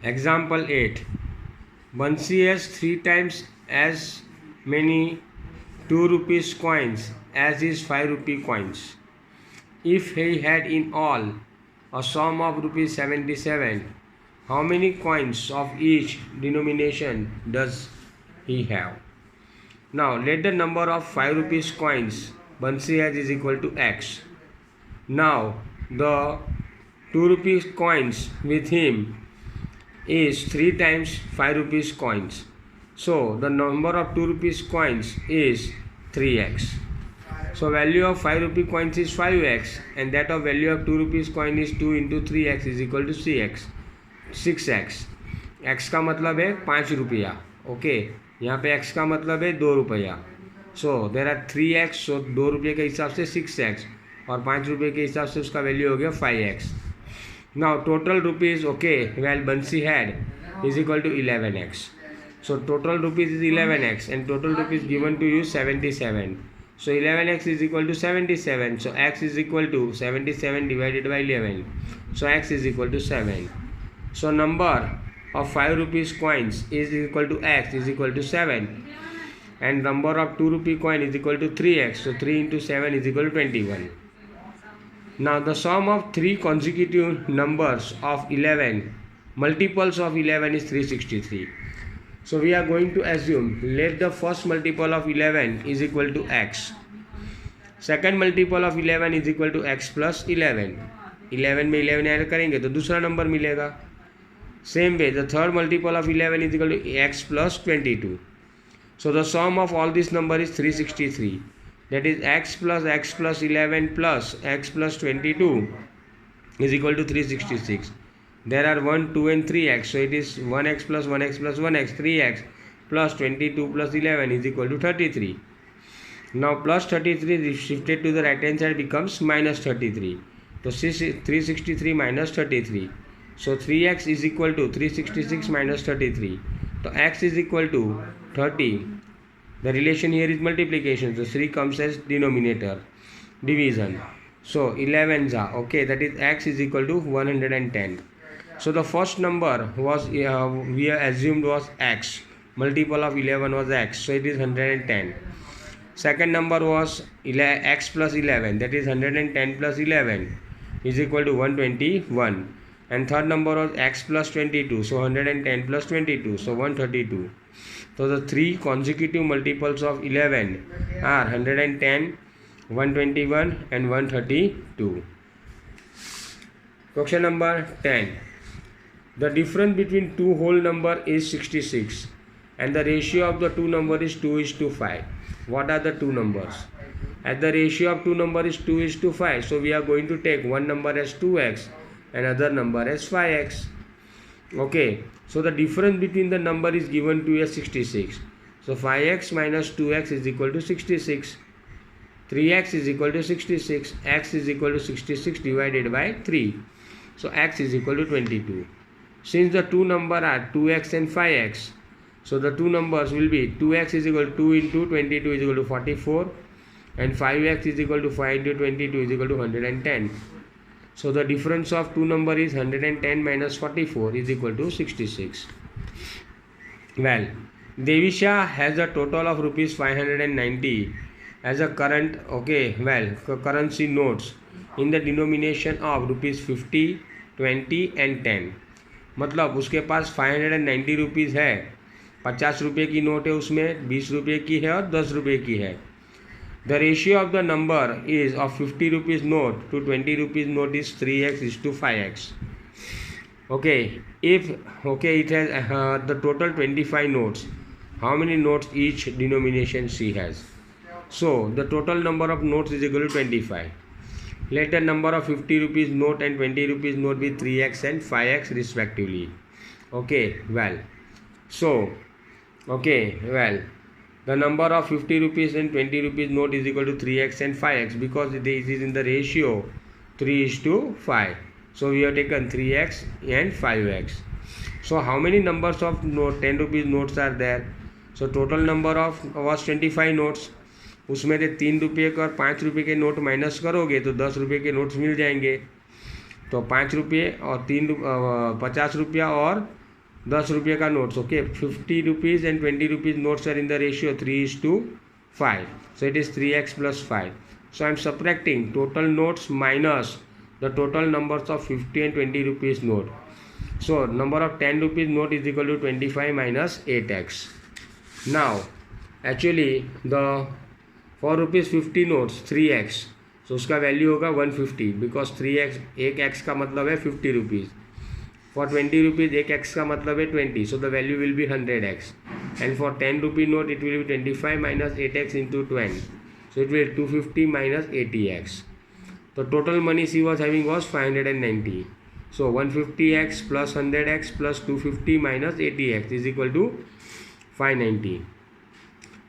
Example 8. Bansi has 3 times as many 2 rupees coins as his 5 rupee coins. If he had in all a sum of rupees 77, how many coins of each denomination does he have? Now let the number of 5 rupees coins Bansi has is equal to x. Now the 2 rupees coins with him is 3 times 5 rupees coins. So the number of 2 rupees coins is 3x. So value of 5 rupee coins is 5x and that of value of 2 rupees coin is 2 into 3x is equal to 6x. x का मतलब है 5 रुपया. Okay, यहाँ पे x का मतलब है 2 रुपया. सो देर आर 3x. सो 2 रुपये के हिसाब से 6x और 5 रुपये के हिसाब से उसका वैल्यू हो गया 5x. Now total rupees, okay, well Bansi had is equal to 11x. So total rupees is 11x and total rupees given to you 77. So 11x is equal to 77. So x is equal to 77 divided by 11. So x is equal to 7. So number of 5 rupees coins is equal to x is equal to 7. And number of 2 rupee coin is equal to 3x. So 3 into 7 is equal to 21. Now the sum of 3 consecutive numbers of 11, multiples of 11 is 363. So we are going to assume let the first multiple of 11 is equal to x. Second multiple of 11 is equal to x plus 11. 11 में 11 add करेंगे तो दूसरा number मिलेगा. Same way the third multiple of 11 is equal to x plus 22. So the sum of all this number is 363. That is x plus 11 plus x plus 22 is equal to 366. There are 1, 2 and 3x. So it is 1x plus 1x plus 1x, 3x plus 22 plus 11 is equal to 33. Now plus 33 is shifted to the right hand side becomes minus 33. So 363 minus 33. So 3x is equal to 366 minus 33. So x is equal to 30. The relation here is multiplication. So 3 comes as denominator. Division. So 11 okay, that is x is equal to 110. So the first number was we assumed was x. Multiple of 11 was x. So it is 110. Second number was x plus 11. That is 110 plus 11 is equal to 121. And third number was x plus 22. So 110 plus 22. So 132. So the 3 consecutive multiples of 11 are 110, 121 and 132. Question number 10. The difference between two whole number is 66 and the ratio of the two number is 2:5. What are the two numbers? As the ratio of two number is 2:5, so we are going to take one number as 2x and other number as 5x. Okay, so the difference between the number is given to as 66. So 5x minus 2x is equal to 66. 3x is equal to 66. X is equal to 66 divided by 3. So x is equal to 22. Since the two numbers are 2x and 5x, so the two numbers will be 2x is equal to 2 into 22 is equal to 44 and 5x is equal to 5 into 22 is equal to 110. So the difference of two number is 110 minus 44 is equal to 66. Well, Devisha has a total of rupees 590 as a current, currency notes in the denomination of rupees 50, 20 and 10. मतलब उसके पास 590 rupees है. 50 रुपये की note है, उसमें 20 रुपये की है और 10 रुपये की है. The ratio of the number is of 50 rupees note to 20 rupees note is 3x is to 5x. Okay, if it has the total 25 notes, how many notes each denomination she has? So the total number of notes is equal to 25. Let the number of 50 rupees note and 20 rupees note be 3x and 5x respectively. The number of 50 rupees and 20 rupees note is equal to 3x and 5x because it is in the ratio 3:5. So we have taken 3x and 5x. So how many numbers of 10 rupees notes are there? So total number of was 25 notes. उसमें से 3 रुपये के और 5 रुपये के note minus करोगे तो 10 रुपये के नोट्स मिल जाएंगे. तो 5 रुपये और 50 रुपया और 10 रुपये का notes. Okay, 50 rupees and 20 rupees notes are in the ratio 3:5. So it is 3x plus 5. So I am subtracting total notes minus the total numbers of 50 and 20 rupees note. So number of 10 rupees note is equal to 25 minus 8x. Now actually the for rupees 50 notes 3x. So उसका value होगा 150 because 3x, एक x का मतलब है 50 rupees. For 20 rupees एक x का मतलब है 20. So the value will be 100x. And for 10 rupee note it will be 25 minus 8x into 20. So it will be 250 minus 80x. The total money she was having was 590. So 150x plus 100x plus 250 minus 80x is equal to 590.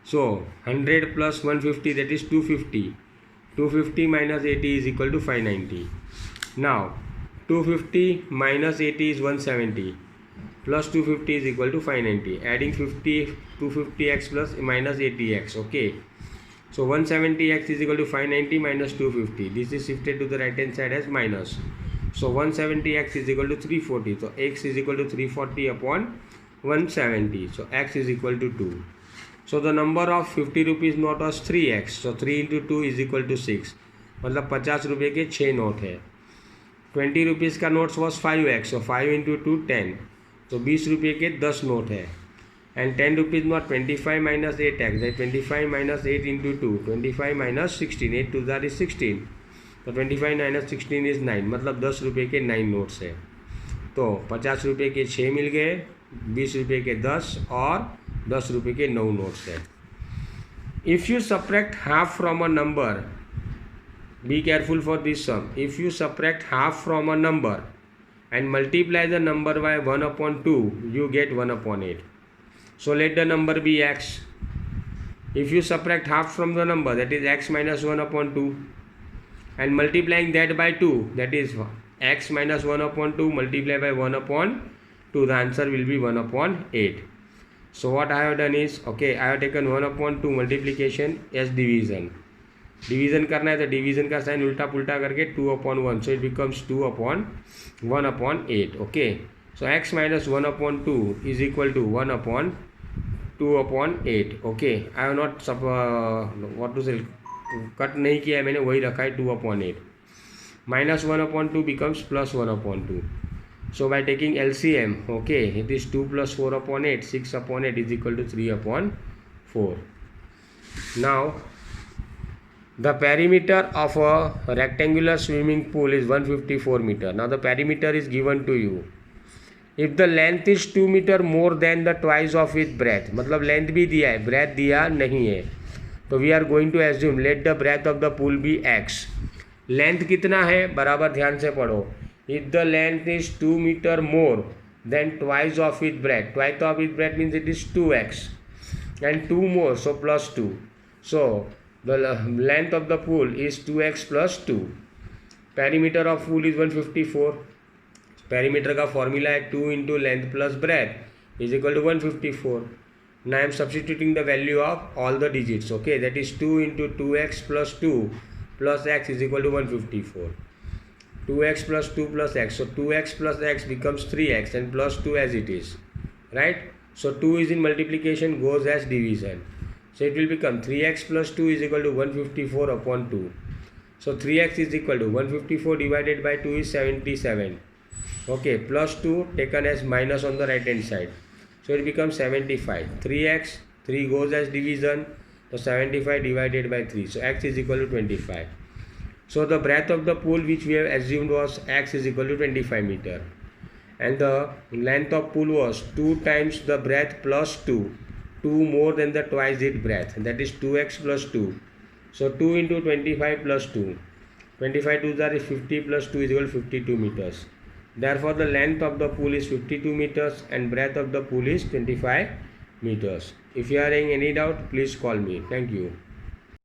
So 100 plus 150, that is 250. 250 minus 80 is equal to 590. Now 250 minus 80 is 170. Plus 250 is equal to 590. Adding 250x plus minus 80x. Okay. So 170x is equal to 590 minus 250. This is shifted to the right hand side as minus. So 170x is equal to 340. So x is equal to 340 upon 170. So x is equal to 2. So the number of 50 rupees note was 3x. So 3 into 2 is equal to 6. मतलब 50 रुपये के 6 note है. 20 rupees का notes was 5x. So 5 into 2 10. तो 20 रुपये के 10 note है. And 10 rupees note 25 minus 8x. 25 minus 8 into 2. 25 minus 16. 8 2 that is 16. तो 25 minus 16 is 9. मतलब 10 रुपये के 9 नोट्स है. तो 50 रुपये के 6 मिल गए, 20 रुपये के 10 और 10 रुपये के 9 नोट्स है. If you subtract half from a number, be careful for this sum. If you subtract half from a number and multiply the number by 1 upon 2, you get 1 upon 8. So let the number be x. If you subtract half from the number, that is x minus 1 upon 2, and multiplying that by 2, that is x minus 1 upon 2 multiplied by 1 upon 2, the answer will be 1 upon 8. So what I have done is, okay, I have taken 1 upon 2 multiplication as division. Division करना है तो division का sign उल्टा पुल्टा करके 2 upon 1. So it becomes 2 upon 1 upon 8. Okay, so x minus 1 upon 2 is equal to 1 upon 2 upon 8. Okay, I have not सब what to say cut नहीं किया है मैंने, वही रखा है 2 upon 8. Minus 1 upon 2 becomes plus 1 upon 2. So by taking LCM, okay, it is 2 plus 4 upon 8. 6 upon 8 is equal to 3 upon 4. Now the perimeter of a rectangular swimming pool is 154 meter. Now the perimeter is given to you. If the length is 2 meter more than the twice of its breadth, मतलब length भी दिया है, breadth दिया नहीं है, तो we are going to assume let the breadth of the pool be x. Length कितना है बराबर ध्यान से पढ़ो. If the length is 2 meter more than twice of its breadth, twice of its breadth means it is 2x, and 2 more, so plus 2. So the length of the pool is 2x plus 2. Perimeter of pool is 154. Perimeter का formula है 2 into length plus breadth is equal to 154. Now I am substituting the value of all the digits. Okay, that is 2 into 2x plus 2 plus x is equal to 154. 2x plus 2 plus x. So 2x plus x becomes 3x and plus 2 as it is. Right? So 2 is in multiplication, goes as division. So it will become 3x plus 2 is equal to 154 upon 2. So 3x is equal to 154 divided by 2 is 77. Okay, plus 2 taken as minus on the right hand side. So it becomes 75. 3x, 3 goes as division. So 75 divided by 3. So x is equal to 25. So the breadth of the pool which we have assumed was x is equal to 25 meter. And the length of pool was 2 times the breadth plus 2. 2 more than the twice its breadth, that is 2x plus 2. So 2 into 25 plus 2. 25 2s are 50 plus 2 is equal to 52 meters. Therefore the length of the pool is 52 meters and breadth of the pool is 25 meters. If you are having any doubt, please call me. Thank you.